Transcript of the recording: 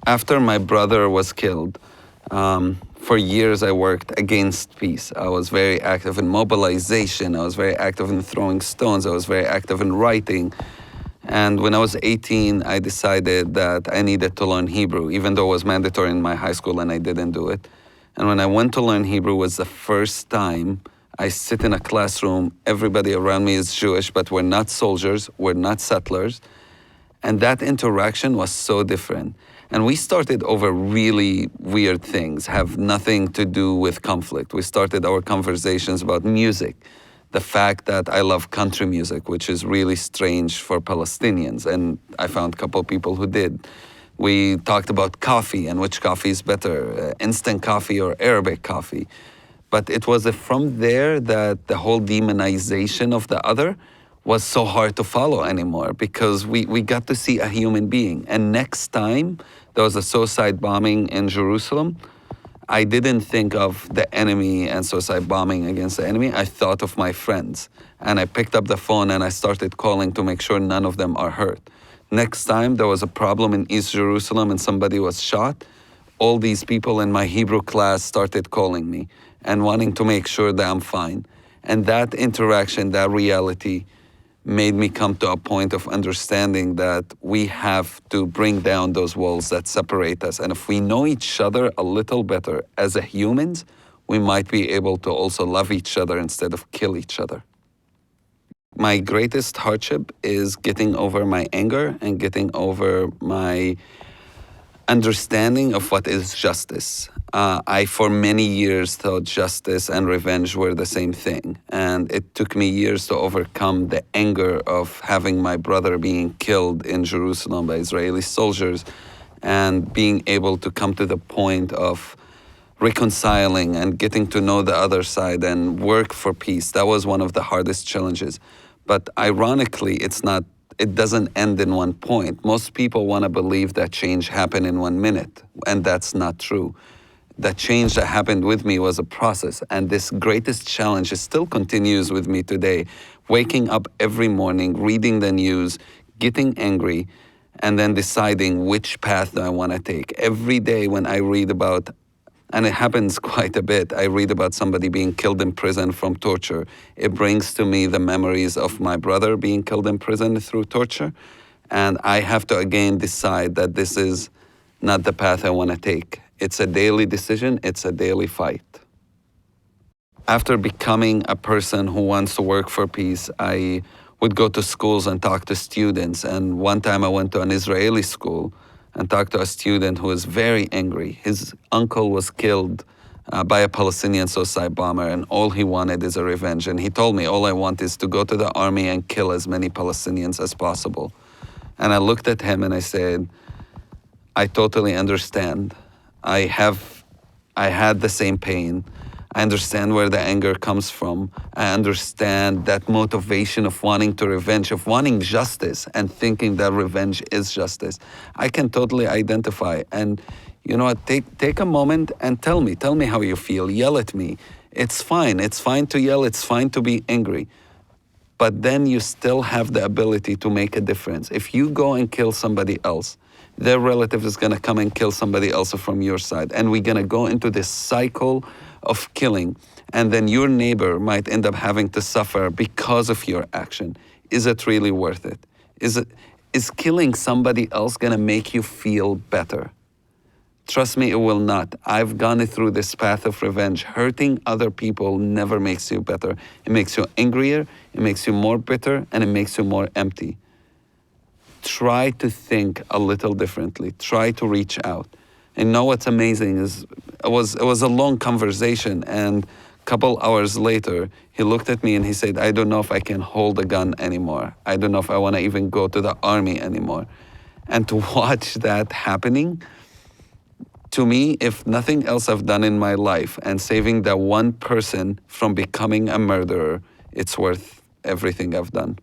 After my brother was killed, for years I worked against peace. I was very active in mobilization. I was very active in throwing stones. I was very active in writing. And when I was 18, I decided that I needed to learn Hebrew, even though it was mandatory in my high school and I didn't do it. And when I went to learn Hebrew was the first time I sit in a classroom. Everybody around me is Jewish, but we're not soldiers, we're not settlers. And that interaction was so different. And we started over really weird things, have nothing to do with conflict. We started our conversations about music, the fact that I love country music, which is really strange for Palestinians, and I found a couple of people who did. We talked about coffee and which coffee is better, instant coffee or Arabic coffee. But it was from there that the whole demonization of the other was so hard to follow anymore, because we got to see a human being. And next time there was a suicide bombing in Jerusalem, I didn't think of the enemy and suicide bombing against the enemy. I thought of my friends. And I picked up the phone and I started calling to make sure none of them are hurt. Next time there was a problem in East Jerusalem and somebody was shot, all these people in my Hebrew class started calling me and wanting to make sure that I'm fine. And that interaction, that reality, made me come to a point of understanding that we have to bring down those walls that separate us. And if we know each other a little better as humans, we might be able to also love each other instead of kill each other. My greatest hardship is getting over my anger and getting over my understanding of what is justice. I, for many years, thought justice and revenge were the same thing. And it took me years to overcome the anger of having my brother being killed in Jerusalem by Israeli soldiers and being able to come to the point of reconciling and getting to know the other side and work for peace. That was one of the hardest challenges. But ironically, it doesn't end in one point. Most people want to believe that change happened in 1 minute, and that's not true. The change that happened with me was a process, and this greatest challenge still continues with me today. Waking up every morning, reading the news, getting angry, and then deciding which path do I want to take. Every day when I read about, and it happens quite a bit, I read about somebody being killed in prison from torture. It brings to me the memories of my brother being killed in prison through torture. And I have to again decide that this is not the path I want to take. It's a daily decision, it's a daily fight. After becoming a person who wants to work for peace, I would go to schools and talk to students. And one time I went to an Israeli school and talked to a student who was very angry. His uncle was killed by a Palestinian suicide bomber, and all he wanted is a revenge. And he told me, all I want is to go to the army and kill as many Palestinians as possible. And I looked at him and I said, I totally understand. I had the same pain. I understand where the anger comes from. I understand that motivation of wanting to revenge, of wanting justice and thinking that revenge is justice. I can totally identify. And you know what, take a moment and tell me how you feel. Yell at me. It's fine to yell, it's fine to be angry. But then you still have the ability to make a difference. If you go and kill somebody else, their relative is gonna come and kill somebody else from your side. And we're gonna go into this cycle of killing. And then your neighbor might end up having to suffer because of your action. Is it really worth it? Is killing somebody else gonna make you feel better? Trust me, it will not. I've gone through this path of revenge. Hurting other people never makes you better. It makes you angrier, it makes you more bitter, and it makes you more empty. Try to think a little differently. Try to reach out. And know what's amazing is it was a long conversation, and a couple hours later, he looked at me and he said, I don't know if I can hold a gun anymore. I don't know if I want to even go to the army anymore. And to watch that happening, to me, if nothing else I've done in my life and saving that one person from becoming a murderer, it's worth everything I've done.